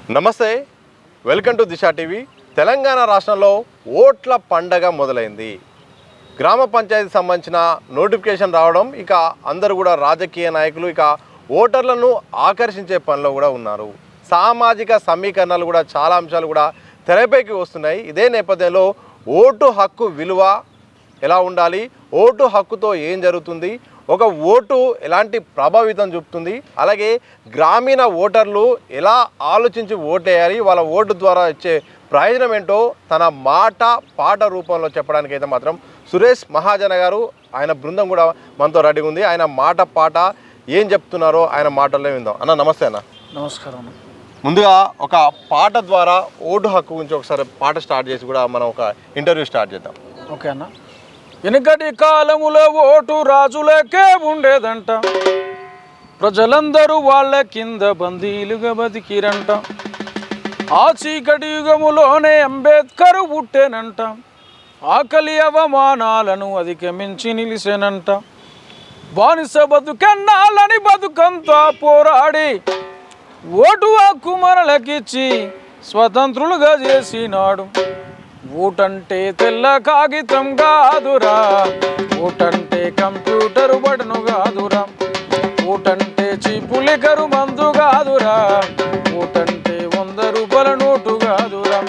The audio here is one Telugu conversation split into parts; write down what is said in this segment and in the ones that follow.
నమస్తే, welcome to Disha TV. Telangana రాష్ట్రంలో ఓట్ల పండగ మొదలైంది. గ్రామ పంచాయతీకి సంబంధించిన నోటిఫికేషన్ రావడం, ఇక అందరూ కూడా రాజకీయ నాయకులు ఇక ఓటర్లను ఆకర్షించే పనిలో కూడా ఉన్నారు. సామాజిక సమీకరణలు కూడా చాలా అంశాలు కూడా తెరపైకి వస్తున్నాయి. ఇదే నేపథ్యంలో ఓటు హక్కు విలువ ఎలా ఉండాలి, ఓటు హక్కుతో ఏం జరుగుతుంది, ఒక ఓటు ఎలాంటి ప్రభావితం చూపుతుంది, అలాగే గ్రామీణ ఓటర్లు ఎలా ఆలోచించి ఓటేయాలి, వాళ్ళ ఓటు ద్వారా వచ్చే ప్రయోజనం ఏంటో తన మాట పాట రూపంలో చెప్పడానికి అయితే మాత్రం సురేష్ మహాజన గారు, ఆయన బృందం కూడా మనతో రెడీగా ఉంది. ఆయన మాట పాట ఏం చెప్తున్నారో ఆయన మాటల్లో విందాం. అన్న నమస్తే. అన్న నమస్కారం. ముందుగా ఒక పాట ద్వారా ఓటు హక్కు గురించి ఒకసారి పాట స్టార్ట్ చేసి కూడా మనం ఒక ఇంటర్వ్యూ స్టార్ట్ చేద్దాం. ఓకే అన్న. వెనుకటి కాలములో ఓటు రాజులకే ఉండేదంట, ప్రజలందరూ వాళ్ళ కింద బందీలుగా బతికిరంట. ఆ చీకటి యుగములోనే అంబేద్కర్ పుట్టేనంట, ఆకలి అవమానాలను అధిగమించి నిలిసేనంట. బానిస బతుకన్నాలని బతుకంతా పోరాడి ఓటు హక్కు మనలకిచ్చి స్వతంత్రులుగా చేసినాడు. ఓటంటే తెల్ల కాగితం కాదురా, ఓటంటే కంప్యూటర్ బటను కాదురా, ఓటంటే చీపులికరు మందు కాదురా, ఓటంటే 100 రూపాయల నోటు కాదురా.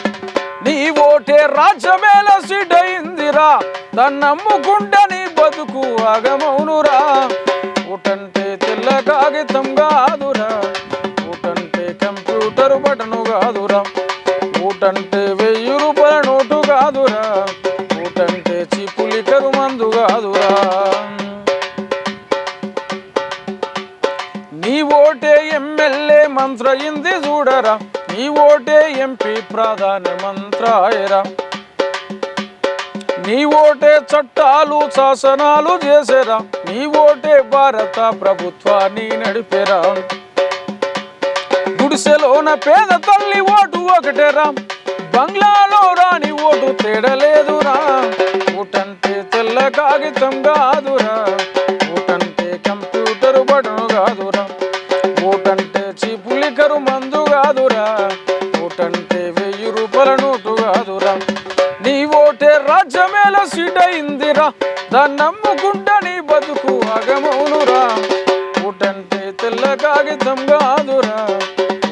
నీ ఓటే రాజ్యమేల సిడయిందిరా, దాన్ని నమ్ముకుంటే నీ బతుకు ఆగమౌనురా. ఓటంటే తెల్ల కాగితం కాదురా, ఓటంటే కంప్యూటర్ బటను కాదురా, ఓటంటే 1000 రూపాయల నోటు కాదురా, ఓటంటే చీపులికరు మందు కాదురా. నీ ఓటే ఎమ్మెల్యే మంత్రయింది చూడరా, నీ ఓటే ఎంపీ ప్రధాన మంత్రాయరా. నీ ఓటే చట్టాలు శాసనాలు చేసేరా, నీ ఓటే భారత ప్రభుత్వాన్ని నడిపేరా. గుడిసెలోన పేద తల్లి ఓటు ఒకటేరా, బంగ్లాలో రాని ఓటు తేడలేదురా. ఓటంటే తెల్ల కాగితం కాదురా, ఓటంటే కంప్యూటర్ బటను కాదురా, ఓటంటే చీపులికరు మందు కాదురా, ఓటంటే 1000 రూపాయల నోటు కాదురా. నీ ఓటే రాజ్యమేల సీటయిందిరా, దాన్ని నమ్ముకుంటే నీ బతుకు అగమౌనురా. ఓటంటే తెల్ల కాగితం కాదురా,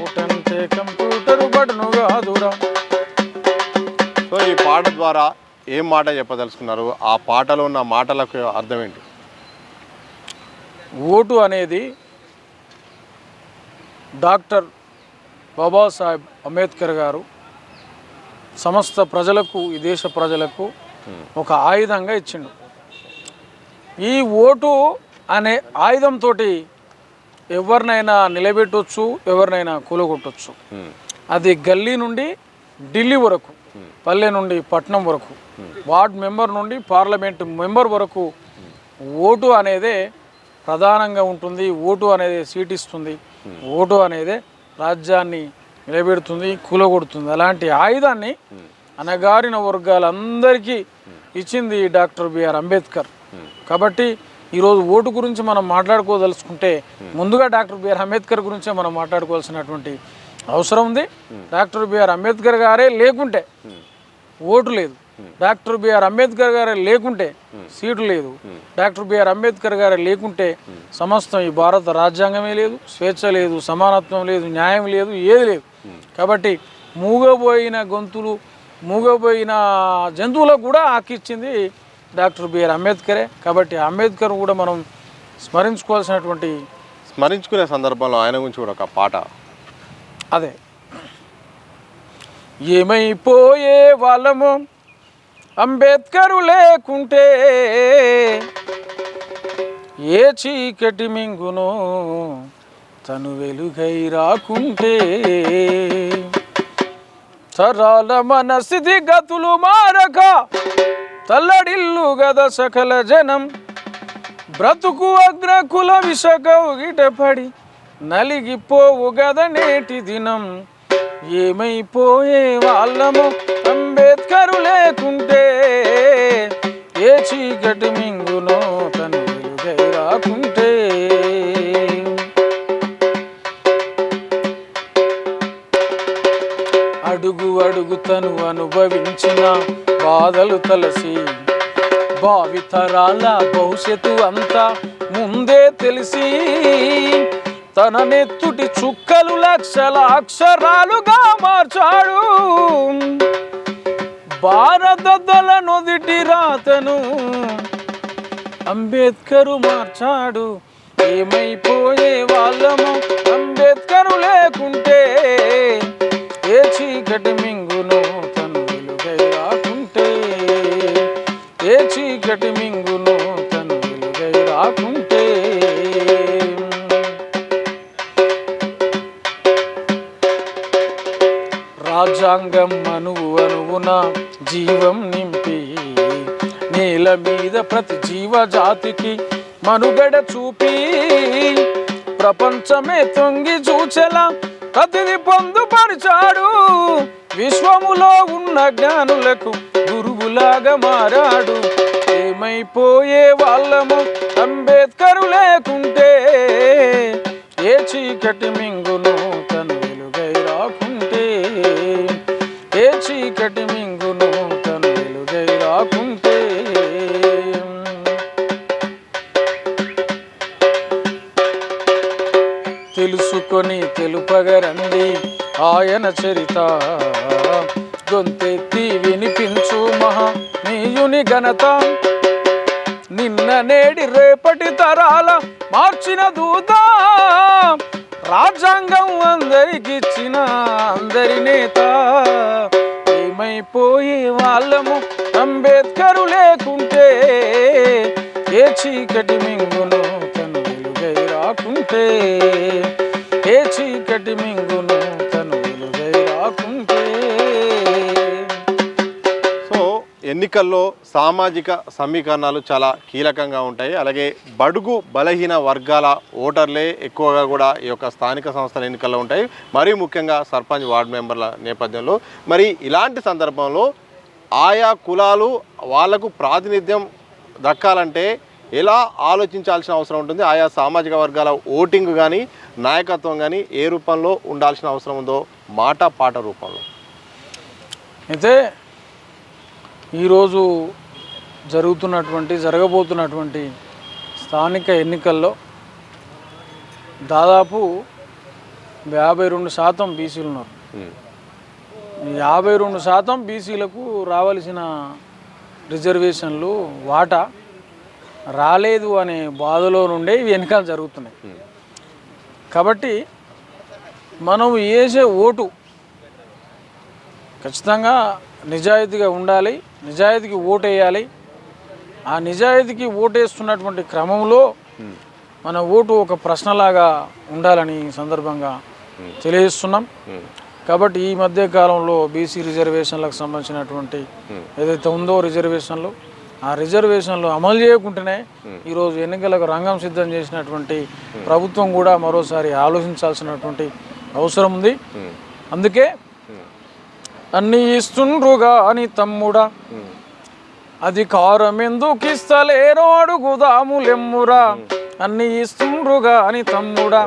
ఓటంటే కంప్యూటర్ బటను కాదురా. సో ఈ పాట ద్వారా ఏం మాట చెప్పదలుచుకున్నారు? ఆ పాటలో ఉన్న మాటలకు అర్థం ఏంటి? ఓటు అనేది డాక్టర్ బాబాసాహెబ్ అంబేద్కర్ గారు సమస్త ప్రజలకు, ఈ దేశ ప్రజలకు ఒక ఆయుధంగా ఇచ్చిండు. ఈ ఓటు అనే ఆయుధంతో ఎవరినైనా నిలబెట్టవచ్చు, ఎవరినైనా కూలగొట్టవచ్చు. అది గల్లీ నుండి ఢిల్లీ వరకు, పల్లె నుండి పట్టణం వరకు, వార్డ్ మెంబర్ నుండి పార్లమెంట్ మెంబర్ వరకు ఓటు అనేదే ప్రధానంగా ఉంటుంది. ఓటు అనేది సీట్ ఇస్తుంది, ఓటు అనేది రాజ్యాన్ని నిలబెడుతుంది, కూలగొడుతుంది. అలాంటి ఆయుధాన్ని అనగారిన వర్గాలందరికీ ఇచ్చింది డాక్టర్ బిఆర్ అంబేద్కర్. కాబట్టి ఈరోజు ఓటు గురించి మనం మాట్లాడుకోదలుచుకుంటే ముందుగా డాక్టర్ బిఆర్ అంబేద్కర్ గురించే మనం మాట్లాడుకోవాల్సినటువంటి అవసరం ఉంది. డాక్టర్ బిఆర్ అంబేద్కర్ గారే లేకుంటే ఓటు లేదు, డాక్టర్ బిఆర్ అంబేద్కర్ గారే లేకుంటే సీటు లేదు, డాక్టర్ బిఆర్ అంబేద్కర్ గారే లేకుంటే సమస్తం ఈ భారత రాజ్యాంగమే లేదు, స్వేచ్ఛ లేదు, సమానత్వం లేదు, న్యాయం లేదు, ఏది లేదు. కాబట్టి మూగబోయిన గొంతులు, మూగబోయిన జంతువులకు కూడా హక్కిచ్చింది డాక్టర్ బిఆర్ అంబేద్కరే. కాబట్టి అంబేద్కర్ కూడా మనం స్మరించుకునే సందర్భంలో ఆయన గురించి కూడా ఒక పాట. అదే, ఏమైపోయే వాళ్ళము అంబేద్కరు లేకుంటే, ఏ చీకటి మింగునో తను వెలుగై రాకుంటే, తరాల మన స్థితిగతులు మారక తల్లడిల్లు గద సకల జనం, బ్రతుకు అగ్రకుల విషకౌగిటపడి నలిగిపోవు గద నేటి దినం. ఏమైపోయే వాళ్ళము అంబేద్కరు లేకుంటే, ఏ చీకటి మింగునో తను వెలుగై రాకుంటే. అడుగు అడుగు తను అనుభవించిన బాధలు తలసి భావితరాల భవిష్యత్తు అంతా ముందే తెలిసి తన నెత్తుటి చుక్కలు లక్షల అక్షరాలుగా మార్చాడు. భారత దళ నొదిటి రాతను అంబేద్కరు మార్చాడు. ఏమైపోయే వాళ్ళము అంబేద్కరు లేకుంటే, ఏ చీకటి మింగును తను వెలుగై రాకుంటే, ఏ చీకటి మింగును తను వెలుగై రాకుంటే. రాజ్యాంగం అణువు అణువున జీవం నింపి నేల మీద ప్రతి జీవజాతికి మనుగడ చూపి ప్రపంచమే తొంగి చూచెలా ప్రతిది పొందుపరిచాడు. విశ్వములో ఉన్న జ్ఞానులకు గురువులాగా మారాడు. ఏమైపోయే వాళ్ళము అంబేద్కరు లేకుంటే, ఏ చీకటి మింగును తను వెలుగై రాకుంటే, ఏ చీకటి మింగును తను వెలుగై రాకుంటే. తెలుసుకొని తెలుపగరండి ఆయన చరిత, గొంతెత్తి వినిపించు మహనీయుని ఘనత. నిన్న నేడి రేపటి తరాల మార్చిన దూత, రాజ్యాంగం అందరికిచ్చిన అందరి నేత. ఏమైపోయే వాళ్ళము అంబేద్కరు లేకుంటే, ఏ చీకటి మింగును తను వెలుగై రాకుంటే, ఏ చీకటి మింగును తను వెలుగై రాకుంటే. సో ఎన్నికల్లో సామాజిక సమీకరణాలు చాలా కీలకంగా ఉంటాయి. అలాగే బడుగు బలహీన వర్గాల ఓటర్లే ఎక్కువగా కూడా ఈ యొక్క స్థానిక సంస్థల ఎన్నికల్లో ఉంటాయి. మరీ ముఖ్యంగా సర్పంచ్ వార్డు మెంబర్ల నేపథ్యంలో మరి ఇలాంటి సందర్భంలో ఆయా కులాలు వాళ్లకు ప్రాతినిధ్యం దక్కాలంటే ఎలా ఆలోచించాల్సిన అవసరం ఉంటుంది, ఆయా సామాజిక వర్గాల ఓటింగ్ కానీ నాయకత్వం కానీ ఏ రూపంలో ఉండాల్సిన అవసరం ఉందో మాట పాట రూపంలో. అయితే ఈరోజు జరగబోతున్నటువంటి స్థానిక ఎన్నికల్లో దాదాపు 52% బీసీలు ఉన్నారు. 52% బీసీలకు రావాల్సిన రిజర్వేషన్లు వాటా రాలేదు అనే బాధలో నుండే ఇవి ఎన్నికలు జరుగుతున్నాయి. కాబట్టి మనం వేసే ఓటు ఖచ్చితంగా నిజాయితీగా ఉండాలి, నిజాయితీకి ఓటు వేయాలి. ఆ నిజాయితీకి ఓటేస్తున్నటువంటి క్రమంలో మన ఓటు ఒక ప్రశ్నలాగా ఉండాలని సందర్భంగా తెలియజేస్తున్నాం. కాబట్టి ఈ మధ్య కాలంలో బీసీ రిజర్వేషన్లకు సంబంధించినటువంటి ఏదైతే ఉందో రిజర్వేషన్లు, ఆ రిజర్వేషన్లు అమలు చేయకుండానే ఈరోజు ఎన్నికలకు రంగం సిద్ధం చేసినటువంటి ప్రభుత్వం కూడా మరోసారి ఆలోచించాల్సినటువంటి అవసరం ఉంది. అందుకే అన్నీ ఇస్తుండ్రుగా అని తమ్ముడా, అధికారం ఎందుకు ఇస్తలేరో అడుగుదాములెమ్మురా. అన్నీ ఇస్తుండ్రుగా అని తమ్ముడా,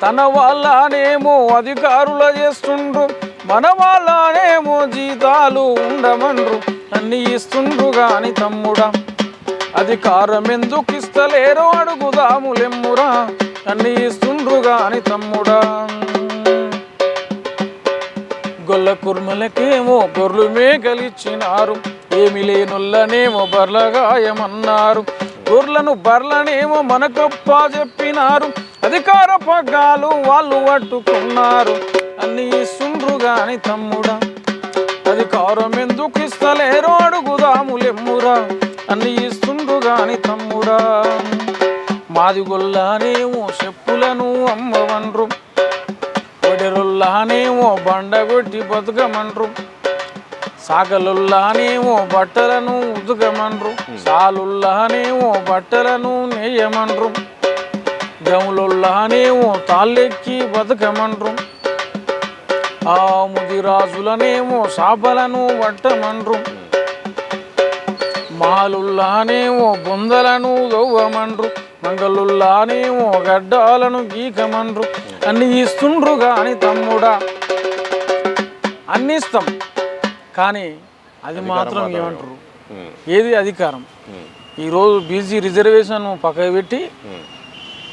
తన వాళ్ళనేమో అధికారుల చేస్తుండ్రు, మన వాళ్ళనేమో జీతాలు ఉండమండ్రు. అన్నీ ఇస్తుండ్రుగా అని తమ్ముడా, అధికారం ఎందుకు ఇస్తలేరో అడుగుదాములెమ్మురా. అన్నీ ఇస్తుండ్రుగా అని తమ్ముడా. గొల్ల కుర్మలకేమో గొర్రెలు మేకలిచ్చినారు, ఏమి లేనొల్లనేమో బర్లగాయమన్నారు. గొర్రెలను బర్లనేమో మనకప్ప చెప్పినారు, అధికార పగ్గాలు వాళ్ళు పట్టుకున్నారు. అన్నీ ఇస్తుండ్రుగా అని తమ్ముడా, అధికారం ఎందుకు ఇస్తలేరో అడుగుదాములెమ్మురా. అన్నీ ఇస్తుండ్రుగా అని తమ్ముడా. మాది గొల్లానేమో చెప్పులను అమ్మవన్రు, ఒడెరుల్లానేమో బండగొట్టి బతుకమన్రు. సాగలుల్లానేమో బట్టలను ఉతుకమన్రు, సాలుల్లానేమో బట్టలను నేయమన్రు. గములుల్లానేమో తాళ్ళెక్కి బతుకమన్రు, ఆ ముదిరాజులనేమో సాపలను వట్టమన్రు. మాలుల్లానేమో బొందలను దొవ్వమన్రు, మంగళుల్లానేమో గడ్డాలను గీకమన్రు. అన్నీ ఇస్తుండ్రుగా అని తమ్ముడా, అన్నీ ఇస్తాం, కానీ అది మాత్రం ఏమంటారు, ఏది అధికారం. ఈరోజు బీసీ రిజర్వేషన్ పక్కకు పెట్టి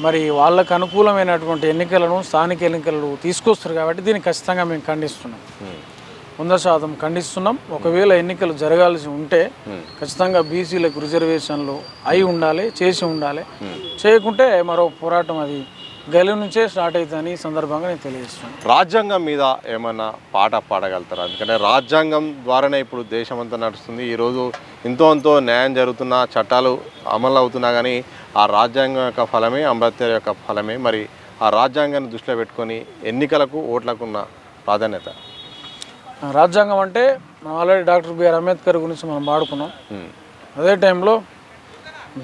మరి వాళ్ళకు అనుకూలమైనటువంటి ఎన్నికలను, స్థానిక ఎన్నికలు తీసుకొస్తారు కాబట్టి దీన్ని ఖచ్చితంగా మేము ఖండిస్తున్నాం, 100% ఖండిస్తున్నాం. ఒకవేళ ఎన్నికలు జరగాల్సి ఉంటే ఖచ్చితంగా బీసీలకు రిజర్వేషన్లు అయి ఉండాలి, చేసి ఉండాలి. చేయకుంటే మరో పోరాటం అది గలి నుంచే స్టార్ట్ అవుతుందని ఈ సందర్భంగా నేను తెలియజేస్తున్నాను. రాజ్యాంగం మీద ఏమైనా పాట పాడగలుగుతారా? ఎందుకంటే రాజ్యాంగం ద్వారానే ఇప్పుడు దేశం అంతా నడుస్తుంది. ఈరోజు ఎంతో న్యాయం జరుగుతున్న, చట్టాలు అమలు అవుతున్నా కానీ ఆ రాజ్యాంగం యొక్క ఫలమే, అంబేద్కర్ యొక్క ఫలమే. మరి ఆ రాజ్యాంగాన్ని దృష్టిలో పెట్టుకొని ఎన్నికలకు, ఓట్లకు ఉన్న ప్రాధాన్యత. రాజ్యాంగం అంటే మనం ఆల్రెడీ డాక్టర్ బిఆర్ అంబేద్కర్ గురించి మనం వాడుకున్నాం. అదే టైంలో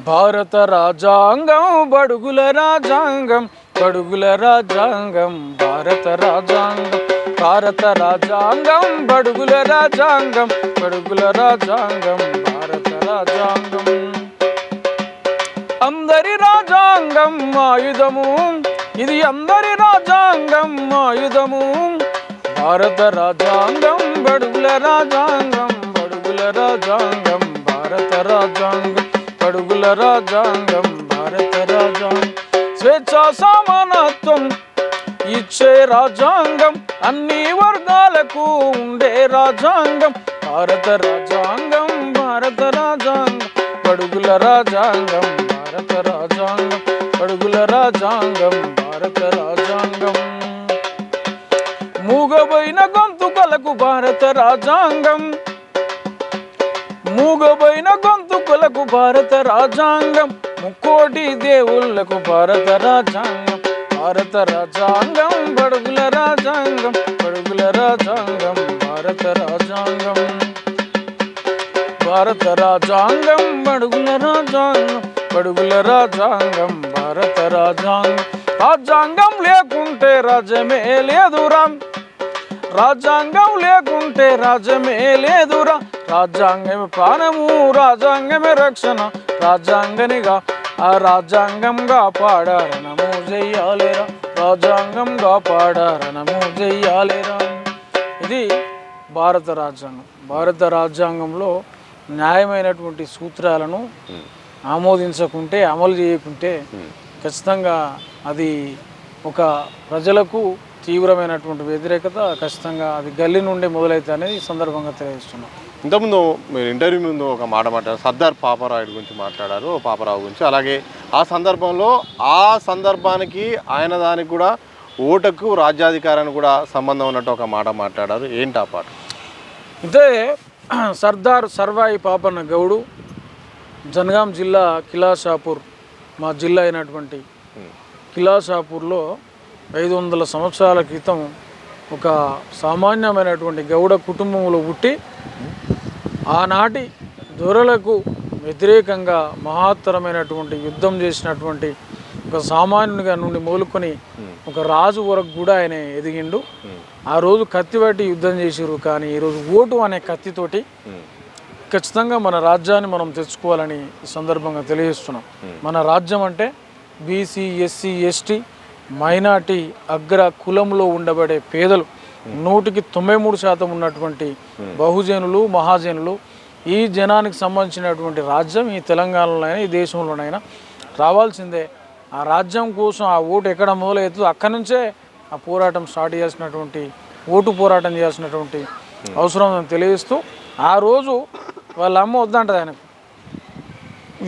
భారత రాజ్యాంగం బడుగుల రాజ్యాంగం, బడుగుల రాజ్యాంగం, భారత రాజ్యాంగం, భారత రాజ్యాంగం బడుగుల రాజ్యాంగం, బడుగుల రాజ్యాంగం, భారత రాజ్యాంగం. అందరి రాజ్యాంగం ఆయుధము, ఇది అందరి రాజ్యాంగం ఆయుధము, భారత రాజ్యాంగం బడుగుల రాజ్యాంగం, బడుగుల రాజ్యాంగం, భారత రాజ్యాంగం, బడుగుల రాజ్యాంగం, భారత రాజ్యాంగం. స్వేచ్ఛా సమానత్వం ఇచ్చే రాజ్యాంగం, అన్ని వర్గాలకు ఉండే రాజ్యాంగం, భారత రాజ్యాంగం, భారత రాజ్యాంగం, బడుగుల రాజ్యాంగం, భారత రాజ్యాంగం, బడుగుల రాజ్యాంగం, భారత రాజ్యాంగం. మూగబోయిన గొంతుకలకు భారత రాజ్యాంగం, మూగబోయిన గొంతుకలకు భారత రాజ్యాంగం, ముక్కోటి దేవుళ్లకు భారత రాజ్యాంగం, భారత రాజ్యాంగం, బడుగుల రాజ్యాంగం, బడుగుల రాజ్యాంగం, భారత రాజ్యాంగం, భారత రాజ్యాంగం, బడుగుల రాజ్యాంగం, బడుగుల రాజ్యాంగం, భారత రాజ్యాంగం. రాజ్యాంగం లేకుంటే రాజ్యమే లేదురా, రాజ్యాంగం లేకుంటే రాజ్యమే లేదురా, రాజ్యాంగమే ప్రాణము, రాజ్యాంగమే రక్షణ, రాజ్యాంగనిగా ఆ రాజ్యాంగంగా పాడారణము చెయ్యాలేరా, రాజ్యాంగంగా పాడారణము చెయ్యాలేరా. ఇది భారత రాజ్యాంగం. భారత రాజ్యాంగంలో న్యాయమైనటువంటి సూత్రాలను ఆమోదించకుంటే, అమలు చేయకుంటే ఖచ్చితంగా అది ఒక ప్రజలకు తీవ్రమైనటువంటి వ్యతిరేకత, ఖచ్చితంగా అది గల్లీ నుండి మొదలైతే అనేది ఈ సందర్భంగా తెలియజేస్తున్నాం. ఇంతకుముందు మీరు ఇంటర్వ్యూ ముందు ఒక మాట మాట్లాడారు, సర్దార్ పాపారావు గురించి మాట్లాడారు, పాపారావు గురించి. అలాగే ఆ సందర్భంలో, ఆ సందర్భానికి ఆయన దానికి కూడా ఓటుకు, రాజ్యాధికారానికి కూడా సంబంధం ఉన్నట్టు ఒక మాట మాట్లాడారు. ఏంటి ఆ పాట? ఇదే సర్దార్ సర్వాయి పాపన్న గౌడు, జనగాం జిల్లా కిలాషాపూర్, మా జిల్లా అయినటువంటి కిలాషాపూర్లో 500 సంవత్సరాల క్రితం ఒక సామాన్యమైనటువంటి గౌడ కుటుంబంలో పుట్టి ఆనాటి దొరలకు వ్యతిరేకంగా మహత్తరమైనటువంటి యుద్ధం చేసినటువంటి ఒక సామాన్యునిగా నుండి మొదలుకొని ఒక రాజు వరకు కూడా ఆయన ఎదిగిండు. ఆ రోజు కత్తి పట్టి యుద్ధం చేసిరు, కానీ ఈరోజు ఓటు అనే కత్తితోటి ఖచ్చితంగా మన రాజ్యాన్ని మనం తెచ్చుకోవాలని ఈ సందర్భంగా తెలియజేస్తున్నాం. మన రాజ్యం అంటే బీసీ, ఎస్సీ, ఎస్టీ, మైనార్టీ, అగ్ర కులంలో ఉండబడే పేదలు 193% ఉన్నటువంటి బహుజనులు, మహాజనులు, ఈ జనానికి సంబంధించినటువంటి రాజ్యం ఈ తెలంగాణలోనైనా, ఈ దేశంలోనైనా రావాల్సిందే. ఆ రాజ్యం కోసం ఆ ఓటు ఎక్కడ మొదలవుతుందో అక్కడి నుంచే ఆ పోరాటం స్టార్ట్ చేయాల్సినటువంటి, ఓటు పోరాటం చేయాల్సినటువంటి అవసరం తెలియజేస్తూ, ఆ రోజు వాళ్ళ అమ్మ వద్దంటది ఆయనకు,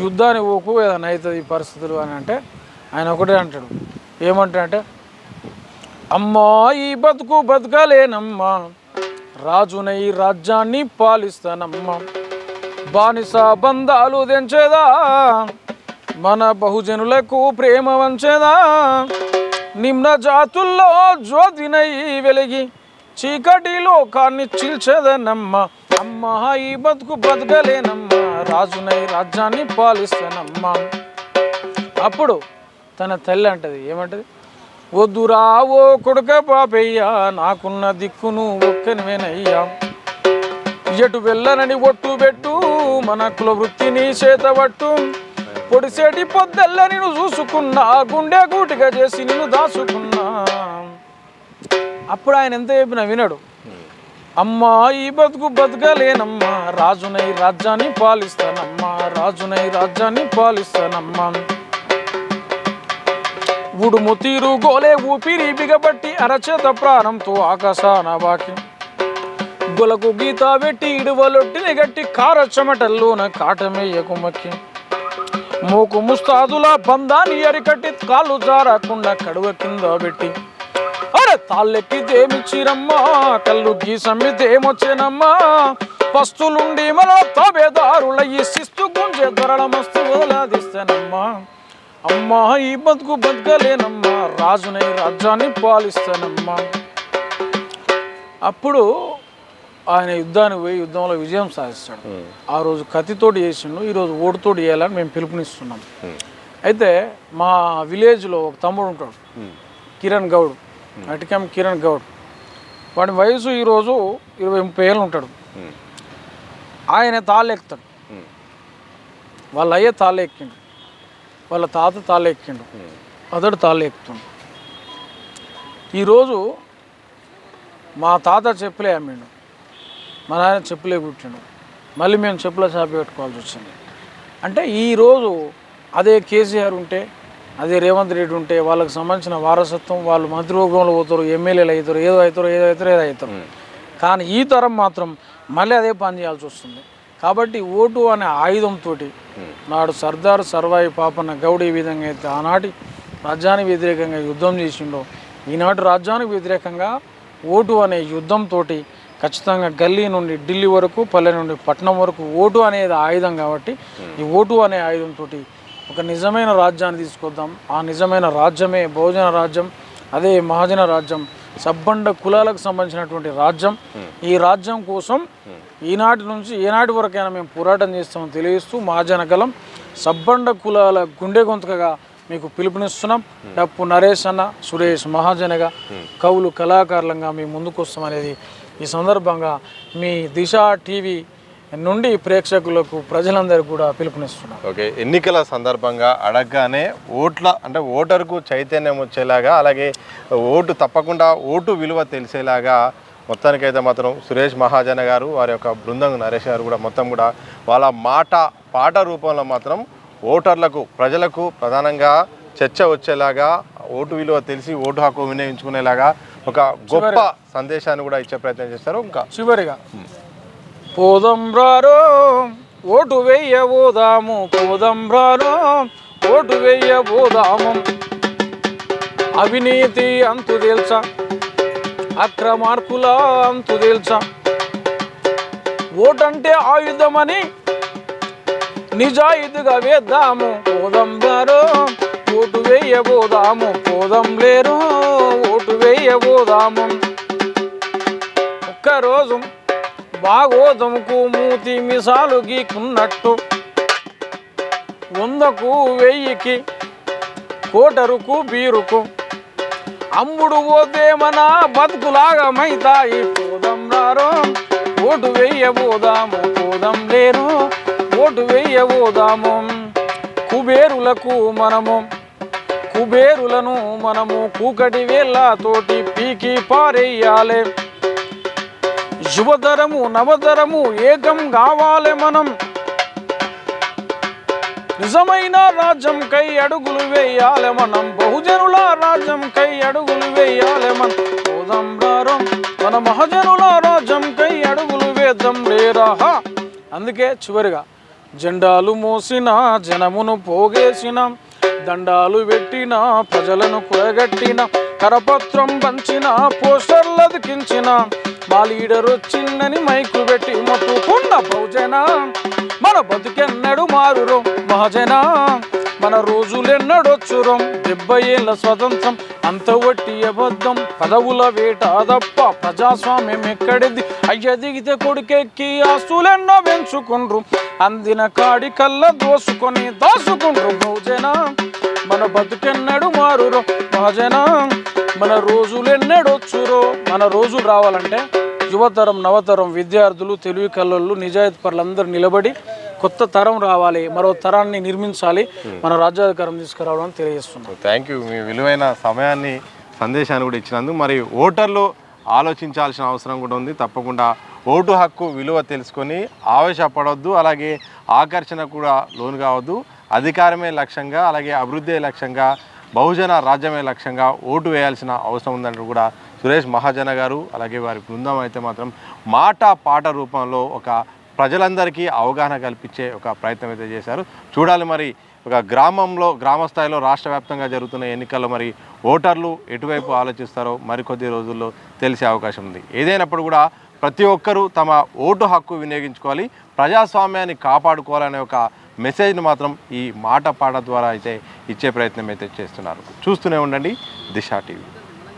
యుద్ధానికి పోకు, ఏదైనా అవుతుంది ఈ పరిస్థితులు అని అంటే ఆయన ఒకటే అంటాడు, ఏమంటాడంటే, అమ్మా ఈ బతుకు బతకలేనమ్మా, రాజునై రాజ్యాన్ని పాలిస్తానమ్మా, బానిస బంధాలు తెంచేదా, మన బహుజనులకు ప్రేమ వంచేదా, నిమ్న జాతుల్లో జ్యోతినై వెలిగి చీకటి లోకాన్ని చీల్చేదనమ్మా, అమ్మా ఈ బతుకు బతకలేనమ్మా, రాజునై రాజ్యాన్ని పాలిస్తానమ్మా. అప్పుడు తన తల్లి అంటది, ఏమంటది, వద్దురా ఓ కొడుక పాపయ్యా, నాకున్న దిక్కును ఒక్కనివేనయ్యా, ఎటు వెళ్ళనని ఒట్టు పెట్టు, మన కుల వృత్తిని చేతబట్టు, పొడిసేటి పొద్దెల్ల నిన్ను చూసుకున్నా, గుండె గూటిగా చేసి నిన్ను దాచుకున్నా. అప్పుడు ఆయన ఎంత చెప్పినా వినడు. అమ్మా ఈ బతుకు బతకలేనమ్మా, రాజునై రాజ్యాన్ని పాలిస్తానమ్మా, రాజునై రాజ్యాన్ని పాలిస్తానమ్మా. ఉడుము తీరు గోలే ఊపిరి బిగబట్టి అరచేత ప్రాణంతో ఆకాశాన బాకి, గొలకు గీత పెట్టి ఇడువలొట్టిని గట్టి కార చెమటల్లోన కాటమేయకు మక్కి, మోకు ముస్తాదుల బంధాన్ని అరికట్టి కాళ్ళు జారకుండా కడువ కింద పెట్టి, అరే తాళ్ళెక్కితేమిచ్చిరమ్మా కళ్ళు గీసమ్మితేమొచ్చేనమ్మా, పస్తులుండి మన తాబేదారులయ్యి శిస్తు గుంజే ధరల మస్తు వదలాదిస్తానమ్మా. అమ్మా ఈ బతుకు బతకలేనమ్మా, రాజునై రాజ్యాన్ని పాలిస్తానమ్మా. అప్పుడు ఆయన యుద్ధానికి పోయి యుద్ధంలో విజయం సాధిస్తాడు. ఆ రోజు కత్తితోటి చేసిండు, ఈరోజు ఓటుతోటి చేయాలని మేము పిలుపునిస్తున్నాం. అయితే మా విలేజ్లో ఒక తమ్ముడు ఉంటాడు, కిరణ్ గౌడ్, అటికం కిరణ్ గౌడ్. వాడి వయసు ఈరోజు 20-30 ఏళ్ళు ఉంటాడు. ఆయన తాళ్ళెక్కుతాడు, వాళ్ళ అయ్యే తాళ్ళెక్కిండు, వాళ్ళ తాత తాళ్ళెక్కిండు, అతడు తాళ్ళెక్కుతుండు. ఈరోజు మా తాత చెప్పులే అమ్మిండు, మా నాయన చెప్పులే కుట్టిండు, మళ్ళీ మేము చెప్పుల షాప్ పెట్టుకోవాల్సి వచ్చింది. అంటే ఈరోజు అదే కేసీఆర్ ఉంటే, అదే రేవంత్ రెడ్డి ఉంటే వాళ్ళకి సంబంధించిన వారసత్వం, వాళ్ళు మంత్రివర్గంలో పోతారు, ఎమ్మెల్యేలు అవుతారు, ఏదో అవుతారు. కానీ ఈ తరం మాత్రం మళ్ళీ అదే పని చేయాల్సి వస్తుంది. కాబట్టి ఓటు అనే ఆయుధంతో నాడు సర్దార్ సర్వాయి పాపన్న గౌడ్ ఏ విధంగా అయితే ఆనాటి రాజ్యానికి వ్యతిరేకంగా యుద్ధం చేసిండో, ఈనాటి రాజ్యానికి వ్యతిరేకంగా ఓటు అనే యుద్ధంతో ఖచ్చితంగా గల్లీ నుండి ఢిల్లీ వరకు, పల్లె నుండి పట్టణం వరకు ఓటు అనేది ఆయుధం. కాబట్టి ఈ ఓటు అనే ఆయుధంతో ఒక నిజమైన రాజ్యాన్ని తీసుకొద్దాం. ఆ నిజమైన రాజ్యమే బహుజన రాజ్యం, అదే మహాజన రాజ్యం, సబ్బండ కులాలకు సంబంధించినటువంటి రాజ్యం. ఈ రాజ్యం కోసం ఈనాటి నుంచి ఏనాటి వరకైనా మేము పోరాటం చేస్తామని తెలియజేస్తూ మహాజన గలం సబ్బండ కులాల గుండె గొంతుకగా మీకు పిలుపునిస్తున్నాం. డప్పు నరేష్ అన్న, సురేష్ మహాజనగా, కవులు కళాకారులంగా మీ ముందుకు వస్తామనేది ఈ సందర్భంగా మీ దిశ టీవీ నుండి ప్రేక్షకులకు ప్రజలందరికీ కూడా పిలుపునిస్తున్నాం. ఓకే, ఎన్నికల సందర్భంగా అడగగానే ఓటర్కు చైతన్యం వచ్చేలాగా, అలాగే ఓటు తప్పకుండా ఓటు విలువ తెలిసేలాగా మొత్తానికైతే మాత్రం సురేష్ మహాజన గారు, వారి యొక్క బృందం నరేష్ గారు కూడా మొత్తం కూడా వాళ్ళ పాట రూపంలో మాత్రం ఓటర్లకు, ప్రజలకు ప్రధానంగా చర్చ వచ్చేలాగా, ఓటు విలువ తెలిసి ఓటు హక్కు వినియోగించుకునేలాగా ఒక గొప్ప సందేశాన్ని కూడా ఇచ్చే ప్రయత్నం చేస్తారు. ఇంకా చివరిగా పోదం రారో ఓటు వెయ్యబోదాము, పోదం రారో ఓటు వెయ్యబోదాము, అవినీతి అంతు తెలుసా, అక్రమార్కుల అంతు తెలుసా, ఓటంటే ఆయుధమని నిజాయితీగా వేద్దాము, పోదం రారో ఓటు వేయబోదాము, పోదం లేరు ఓటు వేయబోదాము. ఒక్కరోజు బాగోదముకు మూతి మిసాలు గీకున్నట్టు, 100కు 1000కి కోటరుకు బీరుకు అమ్ముడు పోతే మన బతుకులాగా మైతాయి, పోదం రారో ఓటు వేయబోదాము, పోదం లేరు ఓటు వేయబోదాము. కుబేరులను మనము కూకటి వేళ్ళతోటి పీకి పారేయాలి. యువతరము నవతరము ఏకం కావాలి మనం, నిజమైన రాజ్యం కై అడుగులు వేయాలి మనం, బహుజనుల రాజ్యం కై అడుగులు వేయాలి మనం, పోదాం రారో మన మహాజనుల రాజ్యం కై అడుగులు వేద్దాం లేరా. అందుకే చివరిగా జెండాలు మోసిన జనమును పోగేసిన, దండాలు పెట్టిన ప్రజలను కూడగట్టిన, కరపత్రం పంచిన పోస్టర్లు అతికించిన, మా లీడర్ వచ్చిందని మైకు పెట్టి మొత్తుకున్న బహుజన మన బతుకెన్నడు మారురో, మహాజన మన రోజులెన్నడొచ్చురం, 70 ఏళ్ళ స్వతంత్రం అంత వట్టి అబద్ధం, పదవుల వేట తప్ప ప్రజాస్వామ్యం ఎక్కడిది, అయ్య దిగితే కొడుకెక్కి ఆస్తులెన్నో పెంచుకుండ్రు, అందిన కాడి కల్లా దాసుకుండ్రు, బహుజన మన బతుకెన్నడు మారురో, మహాజన మన రోజులెన్నడొచ్చురో. మన రోజులు రావాలంటే యువతరం నవతరం విద్యార్థులు, తెలివి కళ్ళోళ్ళు, నిజాయితీ పరులందరూ నిలబడి కొత్త తరం రావాలి, మరో తరాన్ని నిర్మించాలి, మన రాజ్యాధికారం తీసుకురావడం తెలియజేస్తున్నాం. థ్యాంక్ యూ, మీ విలువైన సమయాన్ని సందేశాన్ని కూడా ఇచ్చినందుకు. మరి ఓటర్లు ఆలోచించాల్సిన అవసరం కూడా ఉంది. తప్పకుండా ఓటు హక్కు విలువ తెలుసుకొని ఆవేశపడవద్దు, అలాగే ఆకర్షణ కూడా లోను కావద్దు. అధికారమే లక్ష్యంగా, అలాగే అభివృద్ధి లక్ష్యంగా, బహుజన రాజ్యమే లక్ష్యంగా ఓటు వేయాల్సిన అవసరం ఉందంటూ కూడా సురేష్ మహాజన గారు అలాగే వారి బృందం అయితే మాత్రం మాట పాట రూపంలో ఒక ప్రజలందరికీ అవగాహన కల్పించే ఒక ప్రయత్నం అయితే చేశారు. చూడాలి మరి ఒక గ్రామ స్థాయిలో రాష్ట్ర వ్యాప్తంగా జరుగుతున్న ఎన్నికల్లో మరి ఓటర్లు ఎటువైపు ఆలోచిస్తారో మరికొద్ది రోజుల్లో తెలిసే అవకాశం ఉంది. ఏదైనప్పుడు కూడా ప్రతి ఒక్కరూ తమ ఓటు హక్కు వినియోగించుకోవాలి, ప్రజాస్వామ్యాన్ని కాపాడుకోవాలనే ఒక మెసేజ్ను మాత్రం ఈ మాట పాట ద్వారా అయితే ఇచ్చే ప్రయత్నం అయితే చేస్తున్నారు. చూస్తూనే ఉండండి దిశ టీవీ.